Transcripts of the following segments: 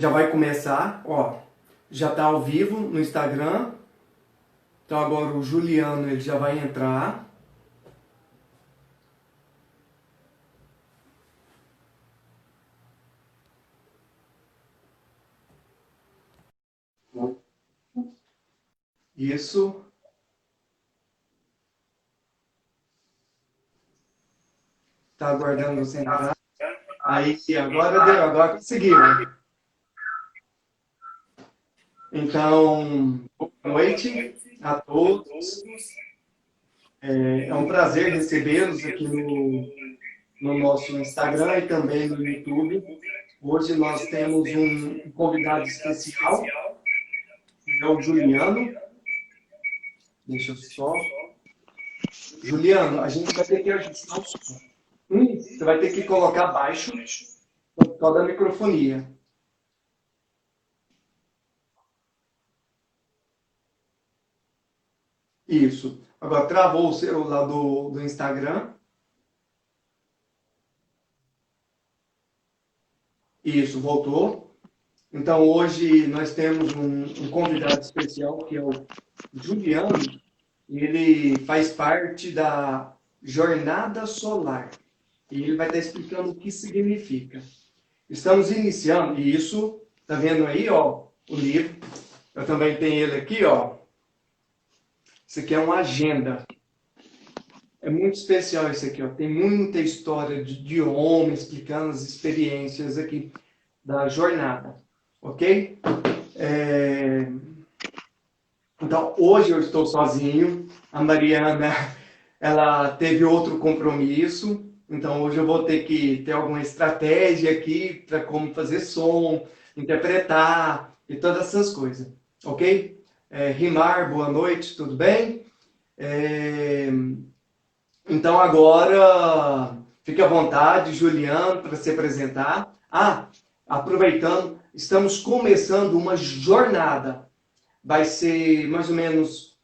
Já vai começar, ó, já tá ao vivo no Instagram. Então agora o Juliano ele já vai entrar. Isso. Tá aguardando você entrar. Aí, agora deu, agora conseguiu. Então, boa noite a todos. É um prazer recebê-los aqui no nosso Instagram e também no YouTube. Hoje nós temos um convidado especial, que é o Juliano. Deixa eu só. Juliano, a gente vai ter que ajustar o som. Você vai ter que colocar baixo por causa da microfonia. Isso. Agora, travou o celular do Instagram. Isso, voltou. Então, hoje nós temos um convidado especial, que é o Juliano. Ele faz parte da Jornada Solar. E ele vai estar explicando o que significa. Estamos iniciando, e isso, tá vendo aí, ó, o livro. Eu também tenho ele aqui, ó. Isso aqui é uma agenda. É muito especial esse aqui, ó. Tem muita história de homem explicando as experiências aqui da jornada, ok? É... Então, hoje eu estou sozinho. A Mariana, ela teve outro compromisso. Então, hoje eu vou ter que ter alguma estratégia aqui para como fazer som, interpretar e todas essas coisas, ok? Rimar, boa noite, tudo bem? É... Então agora fique à vontade, Juliano, para se apresentar. Aproveitando, estamos começando uma jornada. Vai ser mais ou menos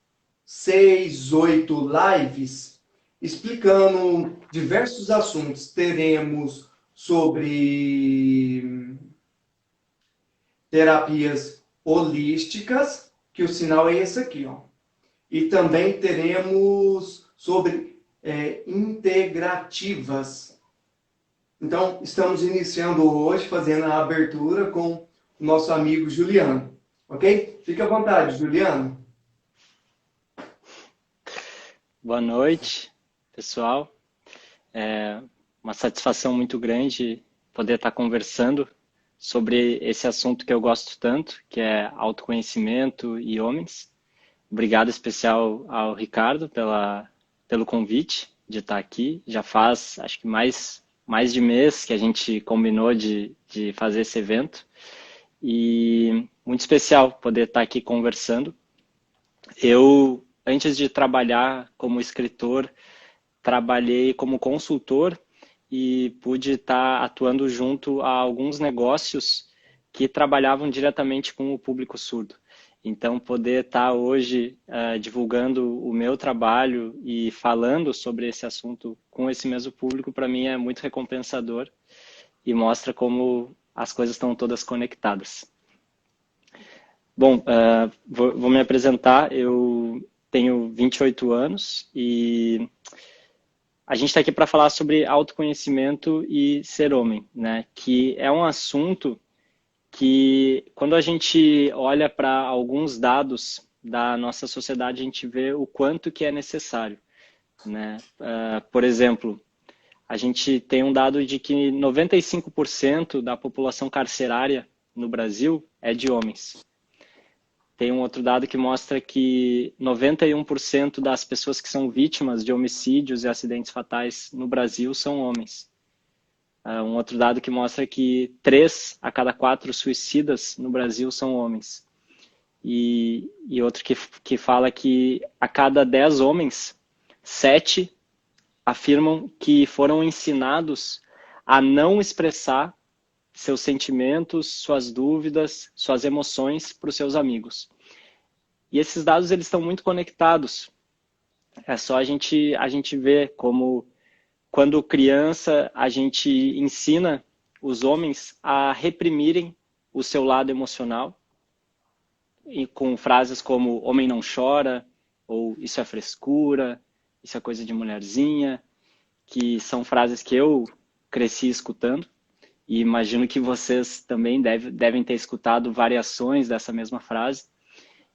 6, 8 lives explicando diversos assuntos. Teremos sobre terapias holísticas, que o sinal é esse aqui, ó. E também teremos sobre integrativas. Então, estamos iniciando hoje, fazendo a abertura com o nosso amigo Juliano. Ok? Fique à vontade, Juliano. Boa noite, pessoal. É uma satisfação muito grande poder estar conversando sobre esse assunto que eu gosto tanto, que é autoconhecimento e homens. Obrigado especial ao Ricardo pelo convite de estar aqui. Já faz, acho que mais de mês que a gente combinou de fazer esse evento. E muito especial poder estar aqui conversando. Eu, antes de trabalhar como escritor, trabalhei como consultor e pude estar atuando junto a alguns negócios que trabalhavam diretamente com o público surdo. Então, poder estar hoje divulgando o meu trabalho e falando sobre esse assunto com esse mesmo público, para mim é muito recompensador e mostra como as coisas estão todas conectadas. Bom, vou me apresentar. Eu tenho 28 anos e a gente está aqui para falar sobre autoconhecimento e ser homem, né? Que é um assunto que, quando a gente olha para alguns dados da nossa sociedade, a gente vê o quanto que é necessário, né? Por exemplo, a gente tem um dado de que 95% da população carcerária no Brasil é de homens. Tem um outro dado que mostra que 91% das pessoas que são vítimas de homicídios e acidentes fatais no Brasil são homens. Um outro dado que mostra que 3 a cada 4 suicidas no Brasil são homens. E outro que fala que a cada 10 homens, 7 afirmam que foram ensinados a não expressar seus sentimentos, suas dúvidas, suas emoções para os seus amigos. E esses dados eles estão muito conectados. É só a gente ver como, quando criança, a gente ensina os homens a reprimirem o seu lado emocional, e com frases como homem não chora, ou isso é frescura, isso é coisa de mulherzinha, que são frases que eu cresci escutando, e imagino que vocês também devem ter escutado variações dessa mesma frase,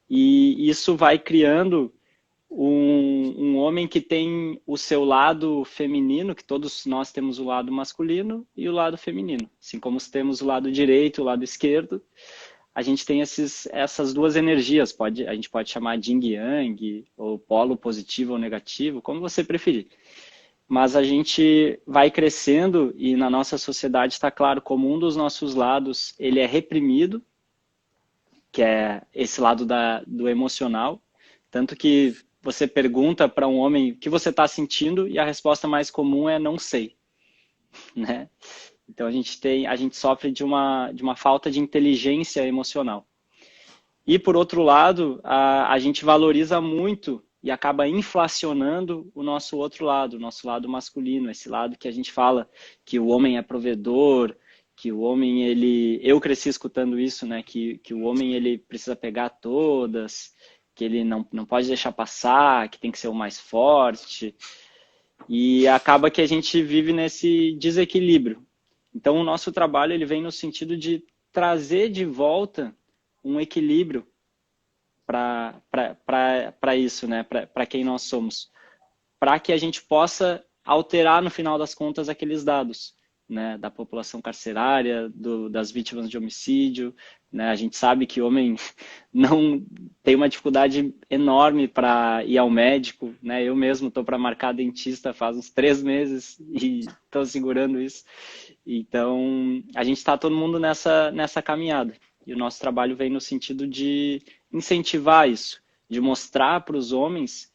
e isso vai criando um homem que tem o seu lado feminino, que todos nós temos o lado masculino e o lado feminino. Assim como temos o lado direito e o lado esquerdo, a gente tem essas duas energias. A gente pode chamar de yin yang, ou polo positivo ou negativo, como você preferir. Mas a gente vai crescendo e na nossa sociedade está claro como um dos nossos lados ele é reprimido, que é esse lado do emocional. Tanto que você pergunta para um homem o que você está sentindo e a resposta mais comum é não sei, né? Então a gente sofre de uma falta de inteligência emocional. E por outro lado, a gente valoriza muito e acaba inflacionando o nosso outro lado, o nosso lado masculino, esse lado que a gente fala que o homem é provedor, que o homem, eu cresci escutando isso, né? Que o homem, ele precisa pegar todas, que ele não pode deixar passar, que tem que ser o mais forte. E acaba que a gente vive nesse desequilíbrio. Então, o nosso trabalho ele vem no sentido de trazer de volta um equilíbrio para isso, né? Para quem nós somos. Para que a gente possa alterar, no final das contas, aqueles dados, né? Da população carcerária, das vítimas de homicídio. Né? A gente sabe que o homem não tem uma dificuldade enorme para ir ao médico. Né? Eu mesmo estou para marcar dentista faz uns 3 meses e estou segurando isso. Então, a gente está todo mundo nessa caminhada. E o nosso trabalho vem no sentido de incentivar isso, de mostrar para os homens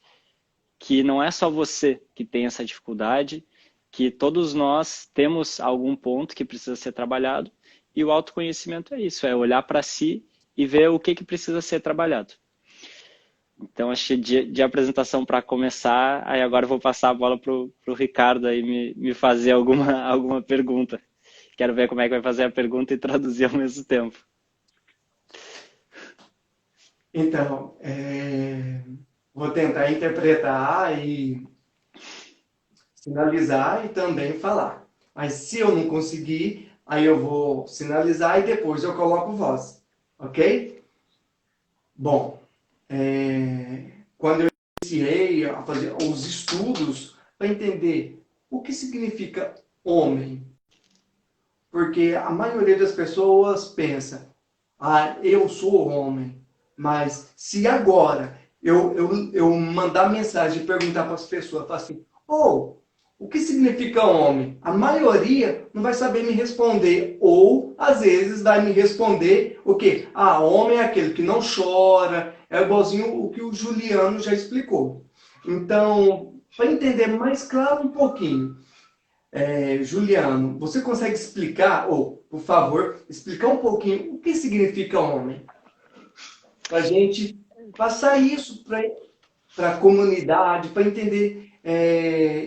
que não é só você que tem essa dificuldade, que todos nós temos algum ponto que precisa ser trabalhado, e o autoconhecimento é isso, é olhar para si e ver o que precisa ser trabalhado. Então, acho que de apresentação para começar, aí agora eu vou passar a bola para o Ricardo aí me fazer alguma pergunta. Quero ver como é que vai fazer a pergunta e traduzir ao mesmo tempo. Então, vou tentar interpretar e sinalizar e também falar. Mas se eu não conseguir, aí eu vou sinalizar e depois eu coloco voz. Ok? Bom, quando eu iniciei a fazer os estudos para entender o que significa homem, porque a maioria das pessoas pensa, eu sou homem, mas se agora eu mandar mensagem e perguntar para as pessoas, falar assim, o que significa homem? A maioria não vai saber me responder, ou às vezes vai me responder o quê? Homem é aquele que não chora, é igualzinho o que o Juliano já explicou. Então, para entender mais claro um pouquinho, Juliano, você consegue explicar, por favor, explicar um pouquinho o que significa homem? Para a gente passar isso para a comunidade, para entender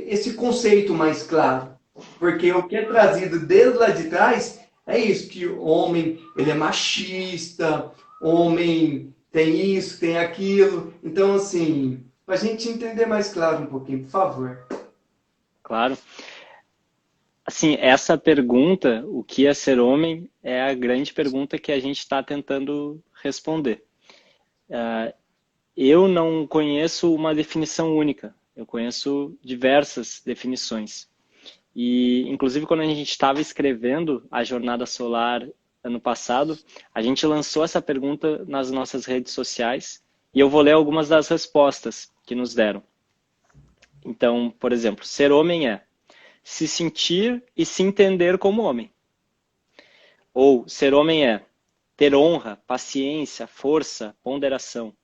esse conceito mais claro. Porque o que é trazido desde lá de trás é isso, que o homem ele é machista, homem tem isso, tem aquilo. Então, assim, para a gente entender mais claro um pouquinho, por favor. Claro. Assim, essa pergunta, o que é ser homem, é a grande pergunta que a gente está tentando responder. Eu não conheço uma definição única, eu conheço diversas definições. E, inclusive, quando a gente estava escrevendo a Jornada Solar ano passado, a gente lançou essa pergunta nas nossas redes sociais e eu vou ler algumas das respostas que nos deram. Então, por exemplo, ser homem é se sentir e se entender como homem. Ou ser homem é ter honra, paciência, força, ponderação.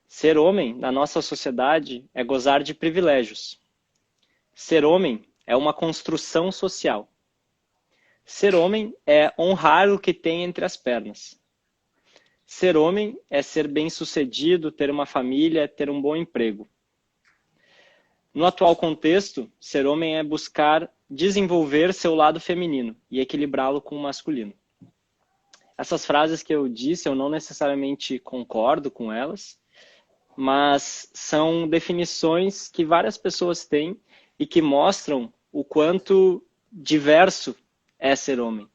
Ser homem, na nossa sociedade, é gozar de privilégios. Ser homem é uma construção social. Ser homem é honrar o que tem entre as pernas. Ser homem é ser bem-sucedido, ter uma família, ter um bom emprego. No atual contexto, ser homem é buscar desenvolver seu lado feminino e equilibrá-lo com o masculino. essas frases que eu disse, eu não necessariamente concordo com elas, mas são definições que várias pessoas têm e que mostram o quanto diverso é ser homem,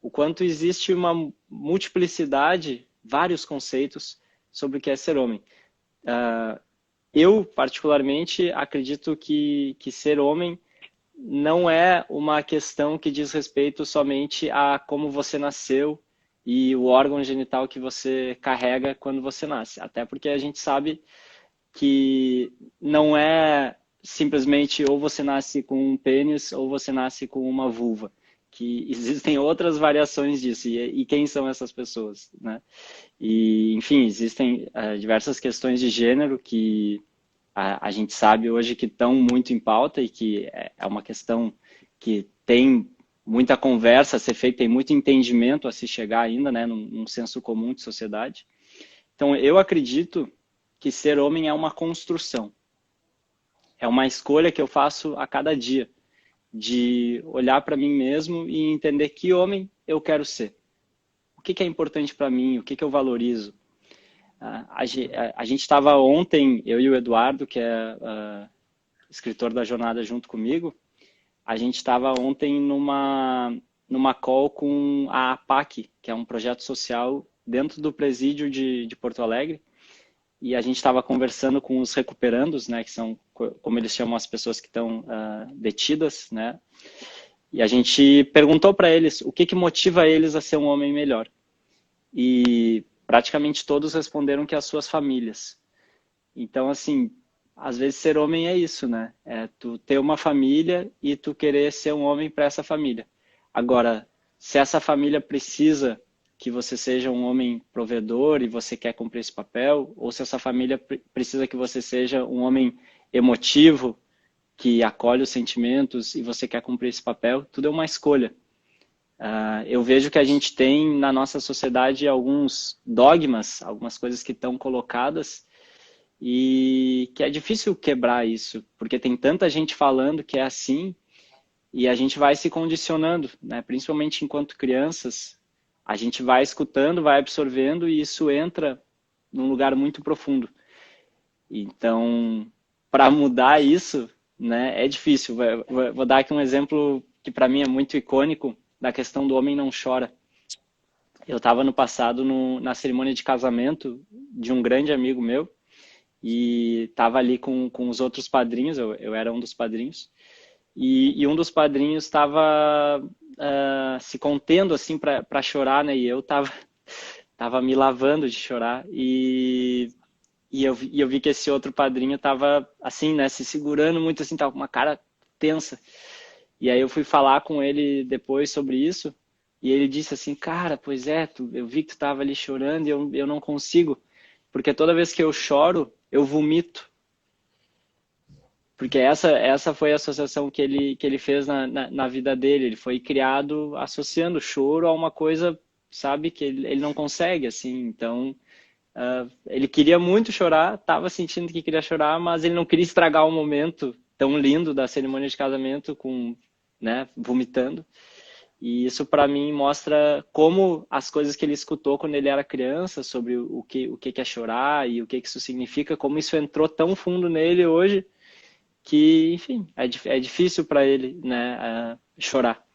o quanto existe uma multiplicidade, vários conceitos sobre o que é ser homem. Eu, particularmente, acredito que ser homem não é uma questão que diz respeito somente a como você nasceu e o órgão genital que você carrega quando você nasce. Até porque a gente sabe que não é simplesmente ou você nasce com um pênis ou você nasce com uma vulva, que existem outras variações disso. E quem são essas pessoas, né? E, enfim, existem diversas questões de gênero que a gente sabe hoje que estão muito em pauta e que é uma questão que tem muita conversa a ser feita, tem muito entendimento a se chegar ainda, né, num senso comum de sociedade. Então, eu acredito que ser homem é uma construção. É uma escolha que eu faço a cada dia, de olhar para mim mesmo e entender que homem eu quero ser. O que é importante para mim, o que eu valorizo. A gente estava ontem, eu e o Eduardo, que é escritor da jornada junto comigo, a gente estava ontem numa call com a APAC, que é um projeto social dentro do presídio de Porto Alegre, e a gente estava conversando com os recuperandos, né, que são, como eles chamam, as pessoas que estão detidas, né, e a gente perguntou para eles o que motiva eles a ser um homem melhor. E praticamente todos responderam que as suas famílias. Então, assim, às vezes ser homem é isso, né? É tu ter uma família e tu querer ser um homem para essa família. Agora, se essa família precisa que você seja um homem provedor e você quer cumprir esse papel, ou se essa família precisa que você seja um homem emotivo, que acolhe os sentimentos e você quer cumprir esse papel, tudo é uma escolha. Eu vejo que a gente tem na nossa sociedade alguns dogmas, algumas coisas que estão colocadas e que é difícil quebrar isso, porque tem tanta gente falando que é assim e a gente vai se condicionando, né? Principalmente enquanto crianças, a gente vai escutando, vai absorvendo e isso entra num lugar muito profundo. Então, para mudar isso, né, é difícil. Vou dar aqui um exemplo que para mim é muito icônico, da questão do homem não chora. Eu estava no passado na cerimônia de casamento de um grande amigo meu e estava ali com os outros padrinhos, eu era um dos padrinhos, e um dos padrinhos estava se contendo assim para chorar, né? E eu tava me lavando de chorar e eu vi que esse outro padrinho estava assim, né, se segurando muito assim, tava com uma cara tensa. E aí eu fui falar com ele depois sobre isso, e ele disse assim, cara, pois é, eu vi que tu estava ali chorando e eu não consigo, porque toda vez que eu choro, eu vomito. Porque essa foi a associação que ele fez na vida dele, ele foi criado associando choro a uma coisa, sabe, que ele não consegue, assim, então... ele queria muito chorar, estava sentindo que queria chorar, mas ele não queria estragar o momento tão lindo da cerimônia de casamento com, né, vomitando. E isso para mim mostra como as coisas que ele escutou quando ele era criança sobre o que é chorar e o que isso significa, como isso entrou tão fundo nele hoje que, enfim, é difícil para ele, né, chorar.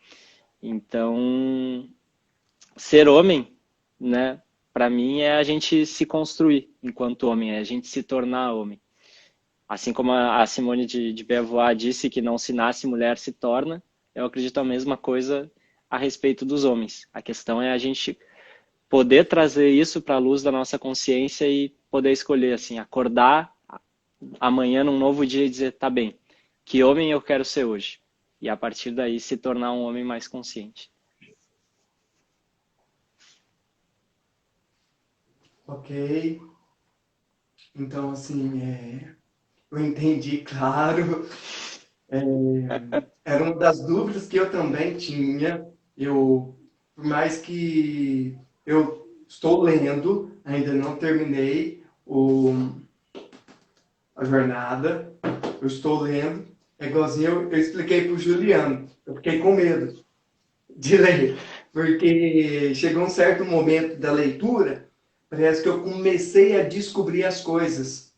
Então, ser homem, né, para mim é a gente se construir enquanto homem, é a gente se tornar homem. Assim como a Simone de Beauvoir disse que não se nasce mulher, se torna, eu acredito a mesma coisa a respeito dos homens. A questão é a gente poder trazer isso para a luz da nossa consciência e poder escolher, assim, acordar amanhã num novo dia e dizer, tá bem, que homem eu quero ser hoje? E a partir daí se tornar um homem mais consciente. Ok. Então, assim, eu entendi, claro. Era uma das dúvidas que eu também tinha. Por mais que eu estou lendo, ainda não terminei a jornada, eu estou lendo. É igualzinho eu expliquei para o Juliano. Eu fiquei com medo de ler. Porque chegou um certo momento da leitura, parece que eu comecei a descobrir as coisas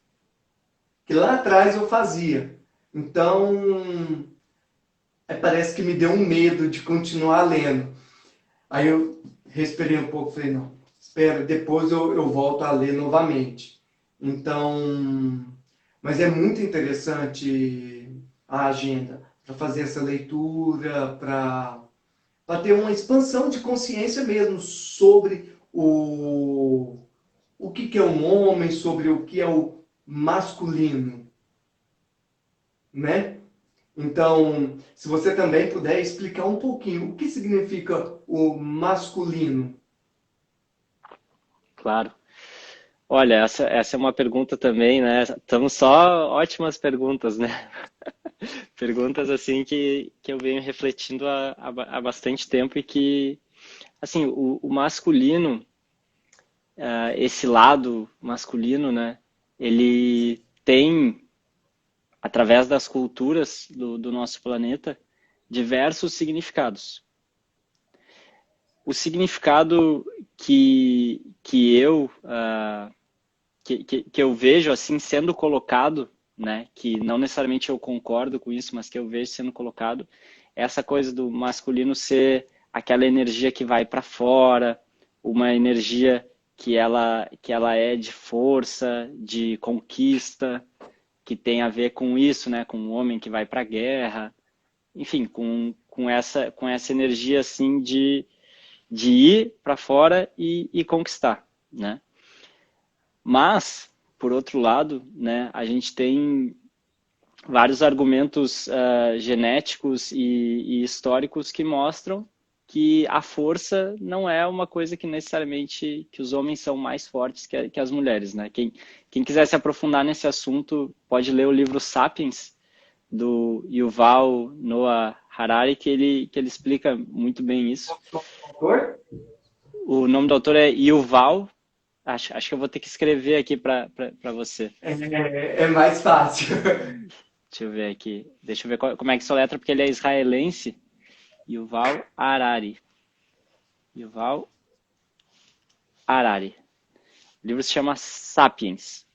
que lá atrás eu fazia. Então, parece que me deu um medo de continuar lendo. Aí eu respirei um pouco, falei, não, espera, depois eu volto a ler novamente. Então, mas é muito interessante a agenda para fazer essa leitura, para ter uma expansão de consciência mesmo sobre o que é um homem, sobre o que é o masculino, né? Então, se você também puder explicar um pouquinho o que significa o masculino. Claro. Olha, essa é uma pergunta também, né? Estamos só ótimas perguntas, né? Perguntas assim que eu venho refletindo há bastante tempo e que, assim, o masculino, esse lado masculino, né? Ele tem, através das culturas do nosso planeta, diversos significados. O significado que eu que eu vejo assim sendo colocado, né, que não necessariamente eu concordo com isso, mas que eu vejo sendo colocado, é essa coisa do masculino ser aquela energia que vai para fora, uma energia que ela é de força, de conquista, que tem a ver com isso, né, com o homem que vai para a guerra, enfim, com essa energia assim de ir para fora e conquistar, né? Mas, por outro lado, né, a gente tem vários argumentos genéticos e históricos que mostram que a força não é uma coisa que necessariamente que os homens são mais fortes que as mulheres, né? Quem quiser se aprofundar nesse assunto pode ler o livro Sapiens do Yuval Noah Harari que ele explica muito bem isso. Autor? O nome do autor é Yuval. Acho que eu vou ter que escrever aqui para você. É mais fácil. Deixa eu ver aqui. Deixa eu ver como é que soletra, porque ele é israelense. Yuval Harari. Yuval Harari. O livro se chama Sapiens.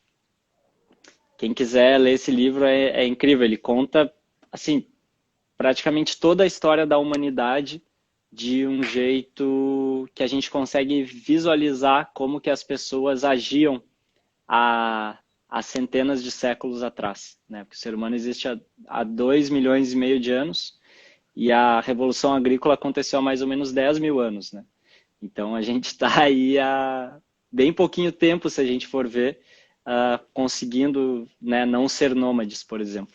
Quem quiser ler esse livro é incrível. Ele conta, assim, praticamente toda a história da humanidade de um jeito que a gente consegue visualizar como que as pessoas agiam há centenas de séculos atrás, né? Porque o ser humano existe há 2 milhões e meio de anos e a Revolução Agrícola aconteceu há mais ou menos 10 mil anos, né? Então a gente está aí há bem pouquinho tempo, se a gente for ver, conseguindo, né, não ser nômades, por exemplo.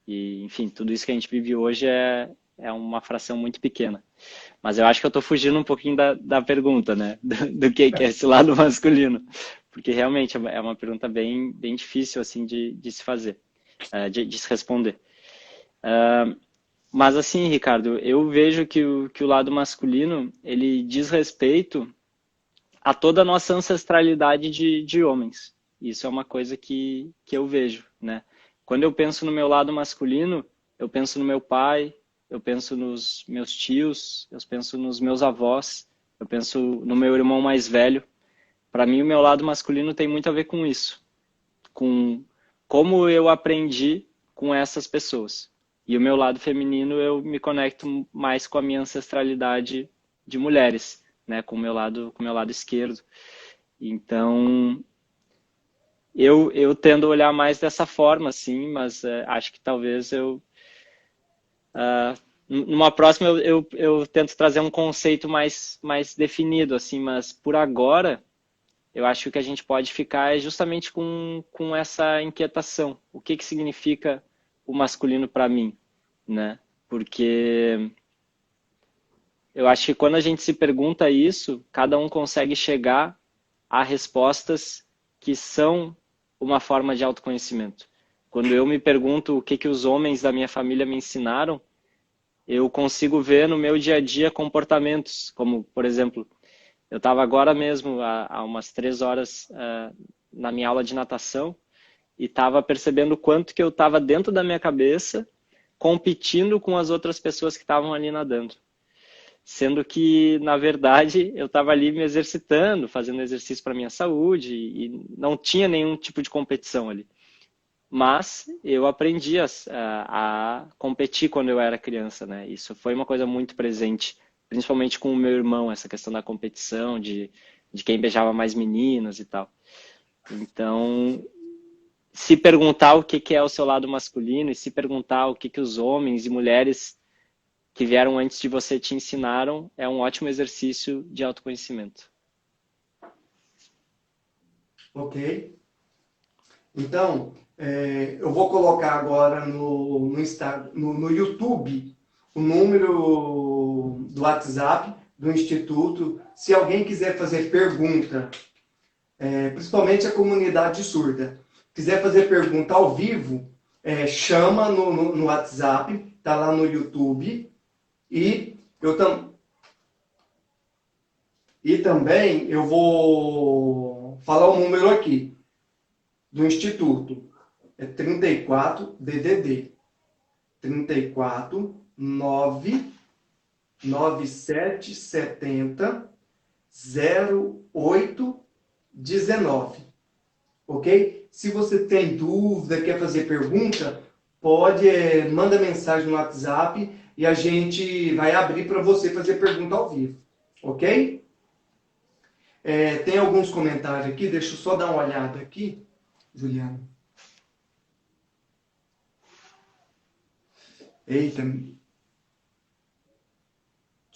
E, enfim, tudo isso que a gente vive hoje é uma fração muito pequena. Mas eu acho que eu estou fugindo um pouquinho da pergunta, né? Do que é esse lado masculino. Porque realmente é uma pergunta bem difícil assim de se fazer, de se responder. Mas assim, Ricardo, eu vejo que o lado masculino, ele diz respeito a toda a nossa ancestralidade de homens. Isso é uma coisa que eu vejo, né? Quando eu penso no meu lado masculino, eu penso no meu pai, eu penso nos meus tios, eu penso nos meus avós, eu penso no meu irmão mais velho. Para mim, o meu lado masculino tem muito a ver com isso, com como eu aprendi com essas pessoas. E o meu lado feminino, eu me conecto mais com a minha ancestralidade de mulheres, né, com o meu lado esquerdo. Então, eu tendo a olhar mais dessa forma, assim, mas acho que talvez numa próxima eu tento trazer um conceito mais definido, assim, mas por agora eu acho que o que a gente pode ficar é justamente com essa inquietação. O que significa o masculino para mim, né? Porque eu acho que quando a gente se pergunta isso, cada um consegue chegar a respostas que são uma forma de autoconhecimento. Quando eu me pergunto o que os homens da minha família me ensinaram, eu consigo ver no meu dia a dia comportamentos, como, por exemplo, eu estava agora mesmo, há umas 3 horas, na minha aula de natação, e estava percebendo o quanto que eu estava dentro da minha cabeça, competindo com as outras pessoas que estavam ali nadando. sendo que, na verdade, eu estava ali me exercitando, fazendo exercício para minha saúde e não tinha nenhum tipo de competição ali. Mas eu aprendi a competir quando eu era criança, né? Isso foi uma coisa muito presente, principalmente com o meu irmão, essa questão da competição, de quem beijava mais meninas e tal. Então, se perguntar o que que é o seu lado masculino e se perguntar o que que os homens e mulheres que vieram antes de você te ensinaram, é um ótimo exercício de autoconhecimento. Ok? Então, eu vou colocar agora no YouTube o número do WhatsApp do Instituto. Se alguém quiser fazer pergunta, principalmente a comunidade surda, quiser fazer pergunta ao vivo, chama no WhatsApp, tá lá no YouTube. E e também eu vou falar o número aqui do Instituto. É 34 DDD 34 9 9770 08 19. Ok? Se você tem dúvida, quer fazer pergunta, pode, manda mensagem no WhatsApp e a gente vai abrir para você fazer pergunta ao vivo. Ok? Tem alguns comentários aqui, deixa eu só dar uma olhada aqui, Juliana. Eita, deixa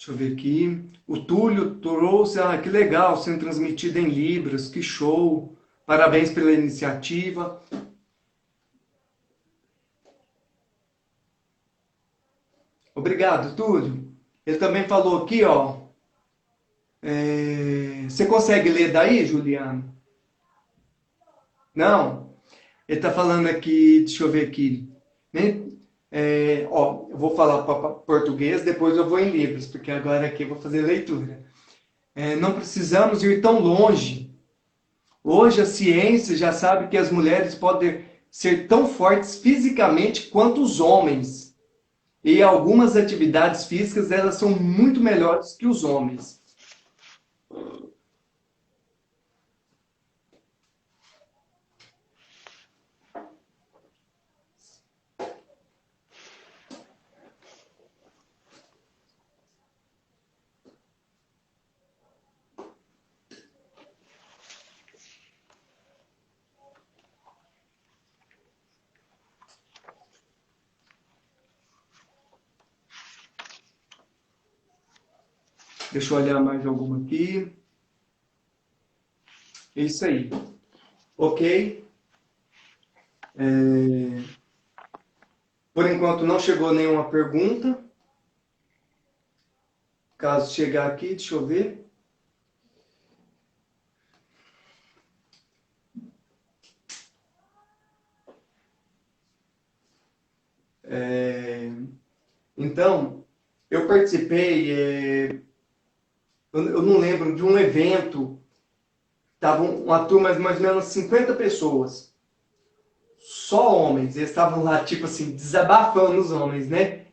eu ver aqui. O Túlio trouxe, que legal, sendo transmitido em Libras, que show. Parabéns pela iniciativa. Obrigado, Túlio. Ele também falou aqui, ó. Você consegue ler daí, Juliano? Não? Ele está falando aqui, deixa eu ver aqui. Né? Eu vou falar para português, depois eu vou em Libras, porque agora aqui eu vou fazer leitura. Não precisamos ir tão longe. Hoje a ciência já sabe que as mulheres podem ser tão fortes fisicamente quanto os homens. E algumas atividades físicas elas são muito melhores que os homens. Deixa eu olhar mais alguma aqui. É isso aí. Ok? Por enquanto não chegou nenhuma pergunta. Caso chegar aqui, deixa eu ver. Então, eu participei, eu não lembro, de um evento, estava uma turma de mais ou menos 50 pessoas, só homens, eles estavam lá, tipo assim, desabafando os homens, né?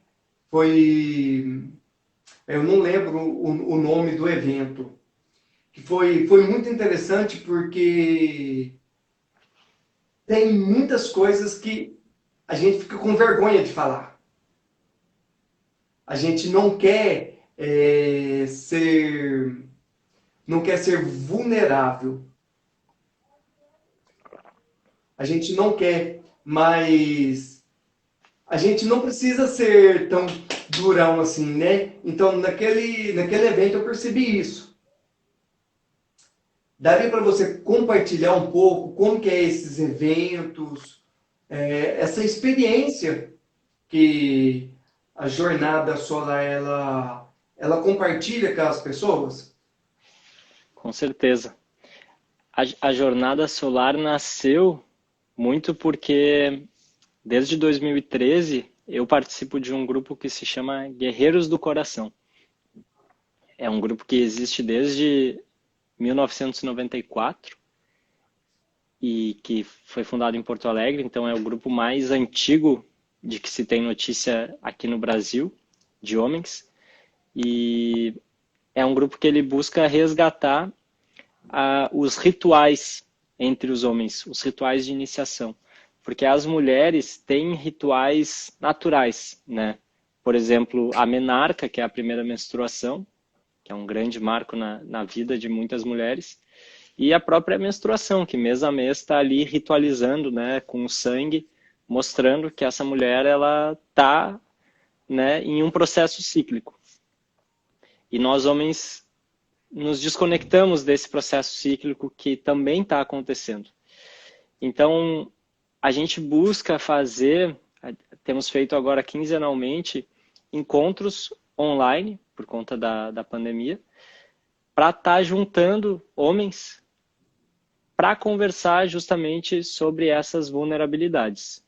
Eu não lembro o nome do evento, que foi muito interessante porque tem muitas coisas que a gente fica com vergonha de falar. A gente não quer não quer ser vulnerável. A gente não quer, mas a gente não precisa ser tão durão assim, né? Então, naquele evento eu percebi isso. Daria para você compartilhar um pouco como que é esses eventos, essa experiência que a jornada solar ela compartilha com as pessoas? Com certeza. A jornada solar nasceu muito porque desde 2013 eu participo de um grupo que se chama Guerreiros do Coração. É um grupo que existe desde 1994 e que foi fundado em Porto Alegre, então é o grupo mais antigo de que se tem notícia aqui no Brasil, de homens. E é um grupo que ele busca resgatar os rituais entre os homens, os rituais de iniciação. Porque as mulheres têm rituais naturais, né? Por exemplo, a menarca, que é a primeira menstruação, que é um grande marco na vida de muitas mulheres, e a própria menstruação, que mês a mês está ali ritualizando, né, com o sangue, mostrando que essa mulher ela está, né, em um processo cíclico. E nós homens nos desconectamos desse processo cíclico que também está acontecendo. Então, a gente busca fazer, temos feito agora quinzenalmente, encontros online, por conta da pandemia, para estar juntando homens para conversar justamente sobre essas vulnerabilidades.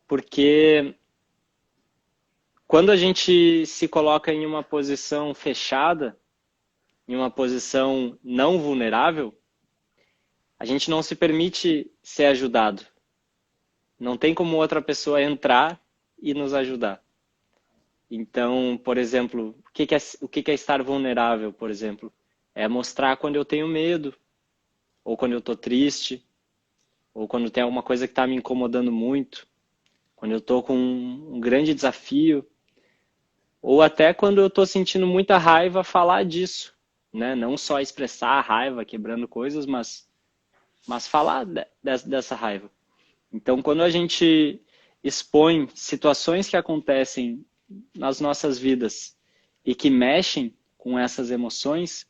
Porque quando a gente se coloca em uma posição fechada, em uma posição não vulnerável, a gente não se permite ser ajudado. Não tem como outra pessoa entrar e nos ajudar. Então, por exemplo, o que é estar vulnerável, por exemplo? É mostrar quando eu tenho medo, ou quando eu estou triste, ou quando tem alguma coisa que está me incomodando muito, quando eu estou com um grande desafio, ou até quando eu estou sentindo muita raiva, falar disso, né? Não só expressar a raiva, quebrando coisas, mas falar dessa raiva. Então, quando a gente expõe situações que acontecem nas nossas vidas e que mexem com essas emoções,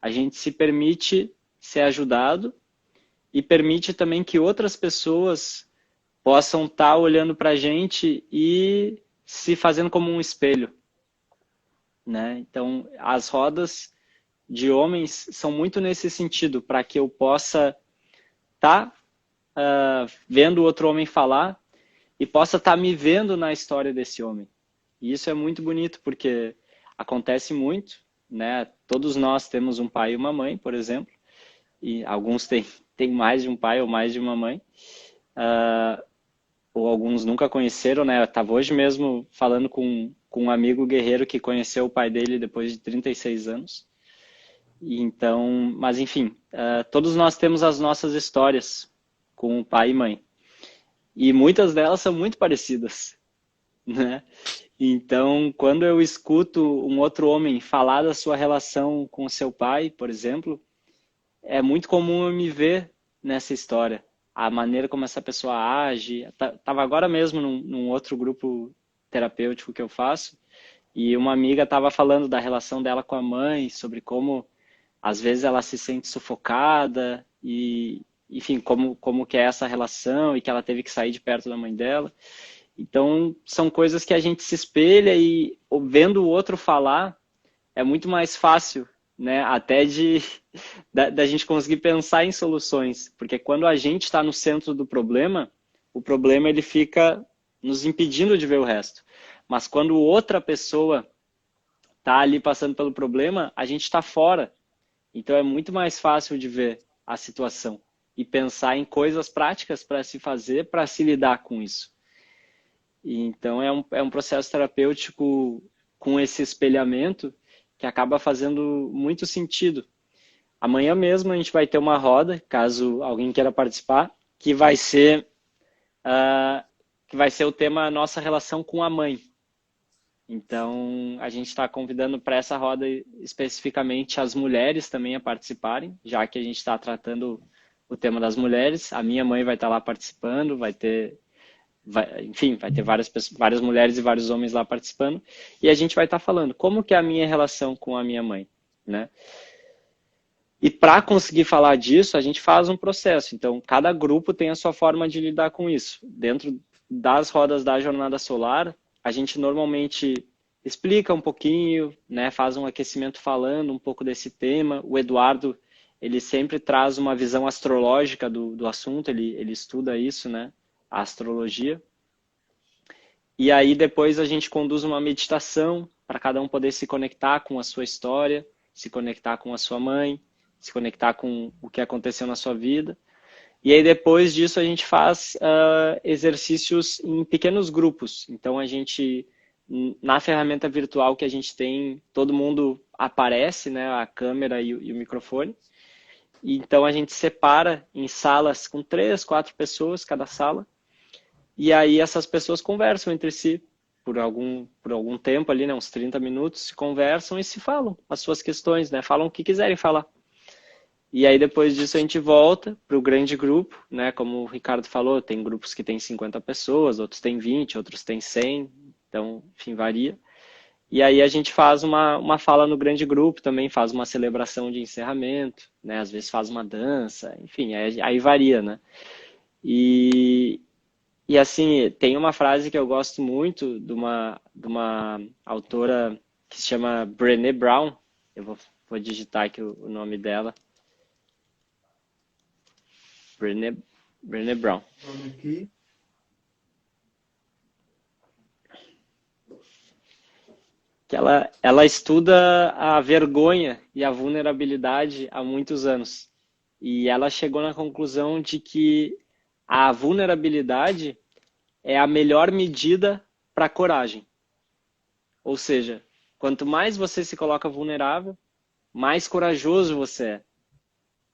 a gente se permite ser ajudado e permite também que outras pessoas possam estar olhando para a gente e se fazendo como um espelho, né? Então, as rodas de homens são muito nesse sentido, para que eu possa estar vendo o outro homem falar e possa estar me vendo na história desse homem. E isso é muito bonito, porque acontece muito, né? Todos nós temos um pai e uma mãe, por exemplo, e alguns têm mais de um pai ou mais de uma mãe, ou alguns nunca conheceram, né? Eu estava hoje mesmo falando com um amigo guerreiro que conheceu o pai dele depois de 36 anos. E então, mas enfim, todos nós temos as nossas histórias com o pai e mãe. E muitas delas são muito parecidas, né? Então, quando eu escuto um outro homem falar da sua relação com o seu pai, por exemplo, é muito comum eu me ver nessa história. A maneira como essa pessoa age. Estava agora mesmo num outro grupo terapêutico que eu faço, e uma amiga estava falando da relação dela com a mãe, sobre como às vezes ela se sente sufocada e, enfim, como que é essa relação e que ela teve que sair de perto da mãe dela. Então, são coisas que a gente se espelha e vendo o outro falar é muito mais fácil, né? Até da gente conseguir pensar em soluções. Porque quando a gente está no centro do problema, o problema ele fica nos impedindo de ver o resto. Mas quando outra pessoa está ali passando pelo problema, a gente está fora. Então é muito mais fácil de ver a situação e pensar em coisas práticas para se fazer, para se lidar com isso. E então é um processo terapêutico com esse espelhamento que acaba fazendo muito sentido. Amanhã mesmo a gente vai ter uma roda, caso alguém queira participar, que vai ser o tema nossa relação com a mãe. Então, a gente está convidando para essa roda especificamente as mulheres também a participarem, já que a gente está tratando o tema das mulheres. A minha mãe vai estar lá participando, enfim, vai ter várias mulheres e vários homens lá participando. E a gente vai estar falando como que é a minha relação com a minha mãe, né? E para conseguir falar disso, a gente faz um processo. Então, cada grupo tem a sua forma de lidar com isso. Dentro das rodas da Jornada Solar, a gente normalmente explica um pouquinho, né, faz um aquecimento falando um pouco desse tema. O Eduardo, ele sempre traz uma visão astrológica do assunto, ele estuda isso, né, a astrologia. E aí depois a gente conduz uma meditação para cada um poder se conectar com a sua história, se conectar com a sua mãe, se conectar com o que aconteceu na sua vida. E aí depois disso a gente faz exercícios em pequenos grupos. Então a gente na ferramenta virtual que a gente tem, todo mundo aparece, né, a câmera e o microfone. Então a gente separa em salas com 3, 4 pessoas cada sala. E aí essas pessoas conversam entre si por algum tempo ali, né, uns 30 minutos, se conversam e se falam as suas questões, né, falam o que quiserem falar. E aí depois disso a gente volta para o grande grupo, né, como o Ricardo falou, tem grupos que tem 50 pessoas, outros tem 20, outros tem 100, então, enfim, varia. E aí a gente faz uma fala no grande grupo também, faz uma celebração de encerramento, né, às vezes faz uma dança, enfim, aí varia, né. E, e assim, tem uma frase que eu gosto muito de uma autora que se chama Brené Brown. Eu vou digitar aqui o nome dela. Brené Brown. Vamos aqui. Que ela estuda a vergonha e a vulnerabilidade há muitos anos. E ela chegou na conclusão de que a vulnerabilidade é a melhor medida para a coragem. Ou seja, quanto mais você se coloca vulnerável, mais corajoso você é.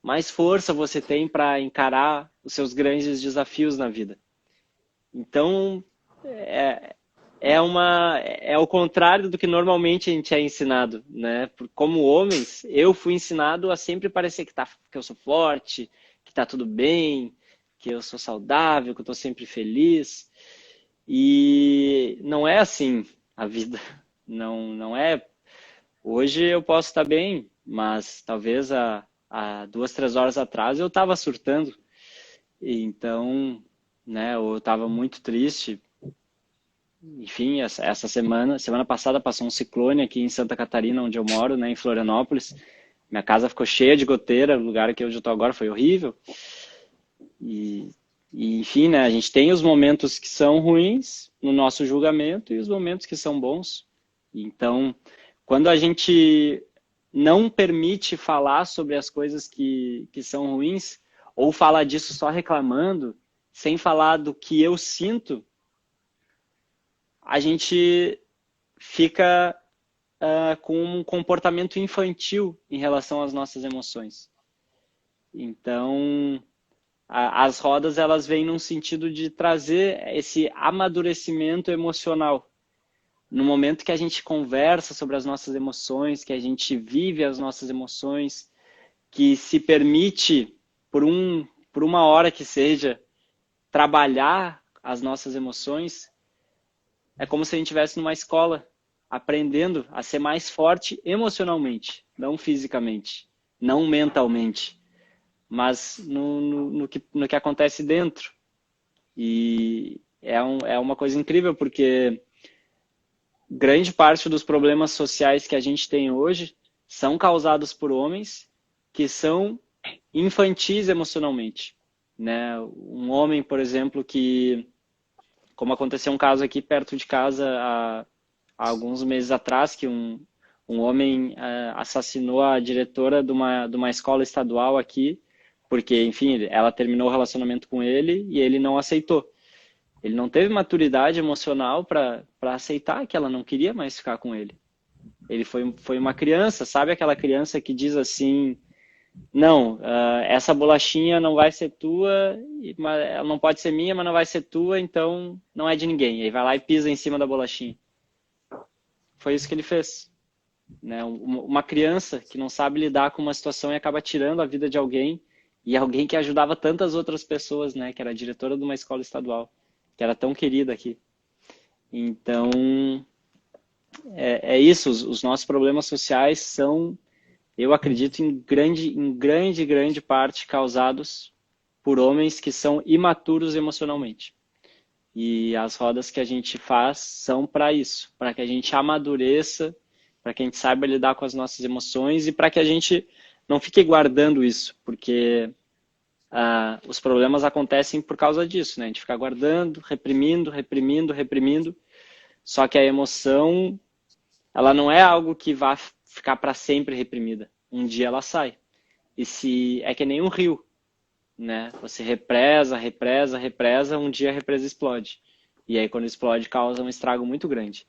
Mais força você tem para encarar os seus grandes desafios na vida. Então, é o contrário do que normalmente a gente é ensinado, né? Como homens, eu fui ensinado a sempre parecer que eu sou forte, que tá tudo bem, que eu sou saudável, que eu tô sempre feliz. E não é assim a vida. Não é. Hoje eu posso estar bem, mas talvez há 2, 3 horas atrás eu estava surtando. Então, né, eu estava muito triste. Enfim, essa semana passada passou um ciclone aqui em Santa Catarina, onde eu moro, né, em Florianópolis. Minha casa ficou cheia de goteira, o lugar que eu estou agora foi horrível. Enfim, né, a gente tem os momentos que são ruins no nosso julgamento e os momentos que são bons. Então, quando a gente não permite falar sobre as coisas que são ruins, ou fala disso só reclamando, sem falar do que eu sinto, a gente fica com um comportamento infantil em relação às nossas emoções. Então, as rodas elas vêm num sentido de trazer esse amadurecimento emocional. No momento que a gente conversa sobre as nossas emoções, que a gente vive as nossas emoções, que se permite, por uma hora que seja, trabalhar as nossas emoções, é como se a gente estivesse numa escola, aprendendo a ser mais forte emocionalmente, não fisicamente, não mentalmente, mas no que acontece dentro. E é uma coisa incrível, porque grande parte dos problemas sociais que a gente tem hoje são causados por homens que são infantis emocionalmente, né? Um homem, por exemplo, como aconteceu um caso aqui perto de casa há alguns meses atrás, que um homem assassinou a diretora de uma escola estadual aqui, porque, enfim, ela terminou o relacionamento com ele e ele não aceitou. Ele não teve maturidade emocional para aceitar que ela não queria mais ficar com ele. Ele foi uma criança, sabe aquela criança que diz assim, não, essa bolachinha não vai ser tua, ela não pode ser minha, mas não vai ser tua, então não é de ninguém. E aí vai lá e pisa em cima da bolachinha. Foi isso que ele fez. Né? Uma criança que não sabe lidar com uma situação e acaba tirando a vida de alguém, e alguém que ajudava tantas outras pessoas, né? Que era diretora de uma escola estadual, que era tão querida aqui. Então, é isso, os nossos problemas sociais são, eu acredito, em grande parte causados por homens que são imaturos emocionalmente. E as rodas que a gente faz são para isso, para que a gente amadureça, para que a gente saiba lidar com as nossas emoções e para que a gente não fique guardando isso, porque os problemas acontecem por causa disso, né? A gente fica guardando, reprimindo, só que a emoção, ela não é algo que vai ficar para sempre reprimida. Um dia ela sai. E se é que nem um rio, né? Você represa, um dia a represa explode. E aí quando explode causa um estrago muito grande.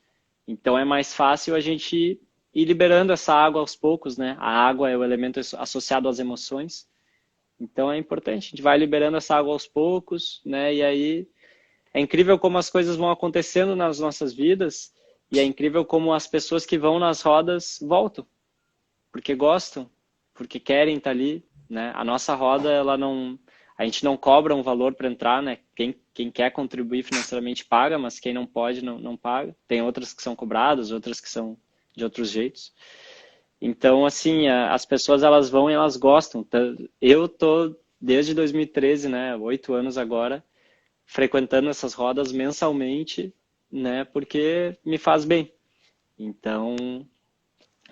Então é mais fácil a gente ir liberando essa água aos poucos, né? A água é o elemento associado às emoções. Então é importante, a gente vai liberando essa água aos poucos, né? E aí é incrível como as coisas vão acontecendo nas nossas vidas e é incrível como as pessoas que vão nas rodas voltam, porque gostam, porque querem estar ali, né? A nossa roda, ela não, a gente não cobra um valor para entrar, né? Quem quer contribuir financeiramente paga, mas quem não pode não paga. Tem outras que são cobradas, outras que são de outros jeitos. Então, assim, as pessoas elas vão e elas gostam. Eu tô desde 2013, né? 8 anos agora, frequentando essas rodas mensalmente, né? Porque me faz bem. Então,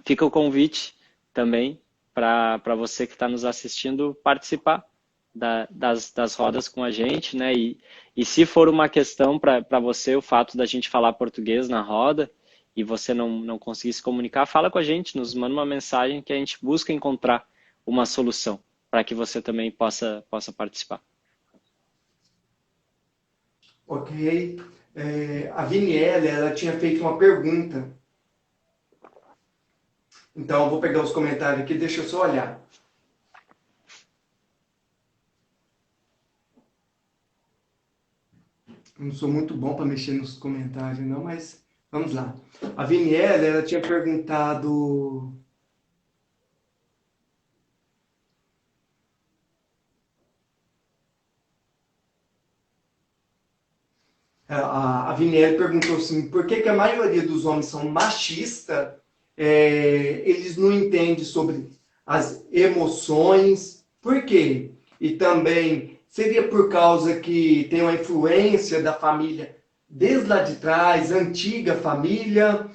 fica o convite também para você que está nos assistindo participar das rodas com a gente, né? E se for uma questão para você, o fato da gente falar português na roda e você não conseguir se comunicar, fala com a gente, nos manda uma mensagem que a gente busca encontrar uma solução para que você também possa participar. Ok. A Viniela, ela tinha feito uma pergunta. Então, eu vou pegar os comentários aqui, deixa eu só olhar. Não sou muito bom para mexer nos comentários, não, mas vamos lá. A Viniela, ela tinha perguntado. A Viniela perguntou assim: por que a maioria dos homens são machistas? Eles não entendem sobre as emoções. Por quê? E também seria por causa que tem uma influência da família desde lá de trás, antiga família,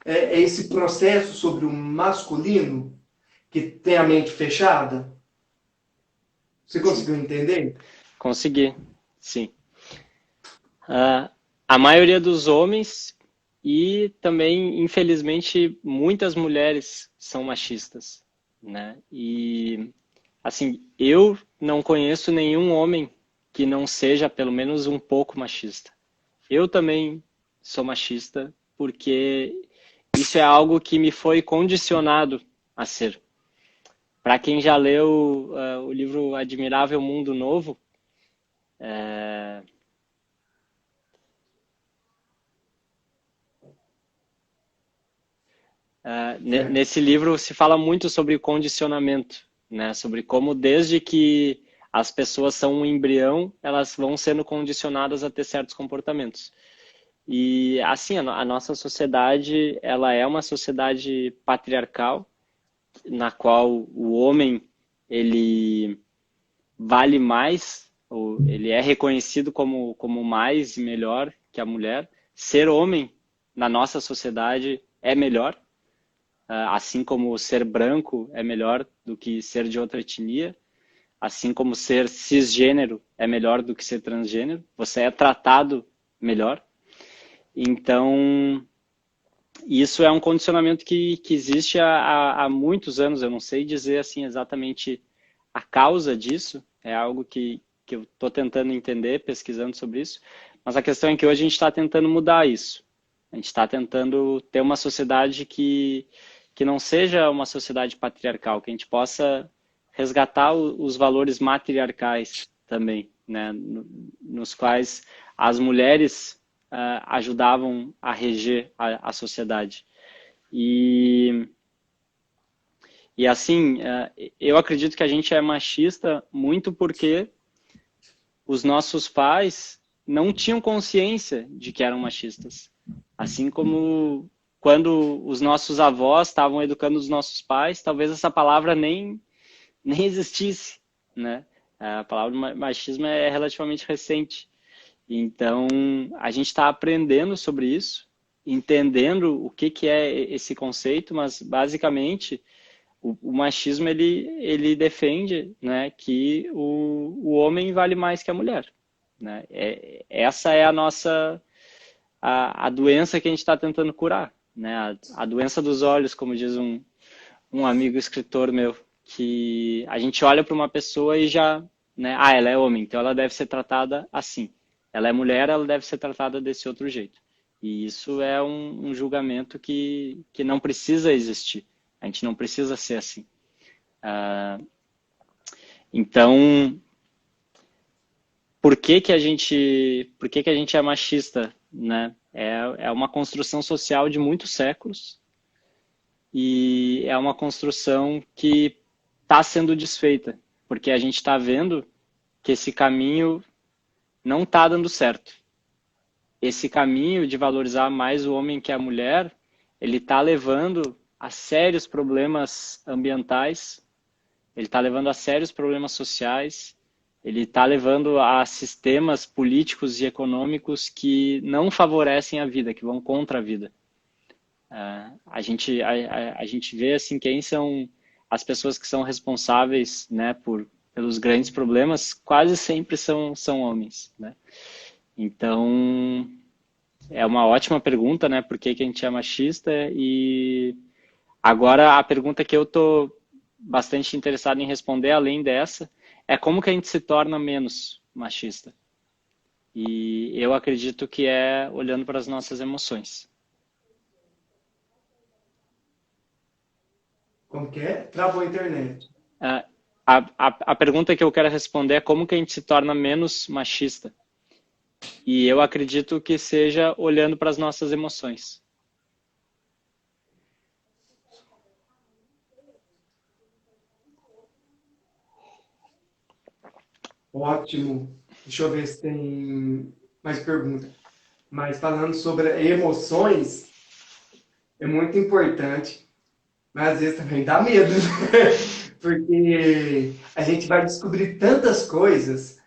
esse processo sobre o masculino que tem a mente fechada? Você Sim, conseguiu entender? consegui, sim. A maioria dos homens e também, infelizmente, muitas mulheres são machistas, né? E, assim, eu não conheço nenhum homem que não seja pelo menos um pouco machista. Eu também sou machista porque isso é algo que me foi condicionado a ser. Para quem já leu o livro Admirável Mundo Novo, Certo. nesse livro se fala muito sobre condicionamento, né? Sobre como desde que as pessoas são um embrião, elas vão sendo condicionadas a ter certos comportamentos. E assim, a nossa sociedade, ela é uma sociedade patriarcal, na qual o homem ele vale mais, ou ele é reconhecido como mais e melhor que a mulher. Ser homem na nossa sociedade é melhor, assim como ser branco é melhor do que ser de outra etnia, assim como ser cisgênero é melhor do que ser transgênero, você é tratado melhor. Então, isso é um condicionamento que existe há muitos anos, eu não sei dizer assim exatamente a causa disso, é algo que eu estou tentando entender, pesquisando sobre isso, mas a questão é que hoje a gente está tentando mudar isso. A gente está tentando ter uma sociedade que não seja uma sociedade patriarcal, que a gente possa resgatar os valores matriarcais também, né, nos quais as mulheres ajudavam a reger a sociedade. E, e assim, eu acredito que a gente é machista muito porque os nossos pais não tinham consciência de que eram machistas. Assim como quando os nossos avós estavam educando os nossos pais, talvez essa palavra nem existisse, né? A palavra machismo é relativamente recente. Então, a gente está aprendendo sobre isso, entendendo o que é esse conceito, mas basicamente o machismo ele defende, né, que o homem vale mais que a mulher, né? Essa é a nossa a doença que a gente está tentando curar, né? A doença dos olhos, como diz um amigo escritor meu, que a gente olha para uma pessoa e já, né, ela é homem, então ela deve ser tratada assim. Ela é mulher, ela deve ser tratada desse outro jeito. E isso é um julgamento que não precisa existir. A gente não precisa ser assim. Então, por que que a gente é machista, né? É uma construção social de muitos séculos e é uma construção que está sendo desfeita, porque a gente está vendo que esse caminho não está dando certo. Esse caminho de valorizar mais o homem que a mulher, ele está levando a sérios problemas ambientais, ele está levando a sérios problemas sociais, ele está levando a sistemas políticos e econômicos que não favorecem a vida, que vão contra a vida. A gente vê assim quem são as pessoas que são responsáveis, né, pelos grandes problemas, quase sempre são homens, né? Então, é uma ótima pergunta, né? Por que que a gente é machista? E agora a pergunta que eu tô bastante interessado em responder, além dessa, é como que a gente se torna menos machista? E eu acredito que é olhando para as nossas emoções. Como que é? Travou a internet. A pergunta que eu quero responder é como que a gente se torna menos machista? E eu acredito que seja olhando para as nossas emoções. Ótimo. Deixa eu ver se tem mais perguntas. Mas falando sobre emoções, é muito importante, mas às vezes também dá medo, né? Porque a gente vai descobrir tantas coisas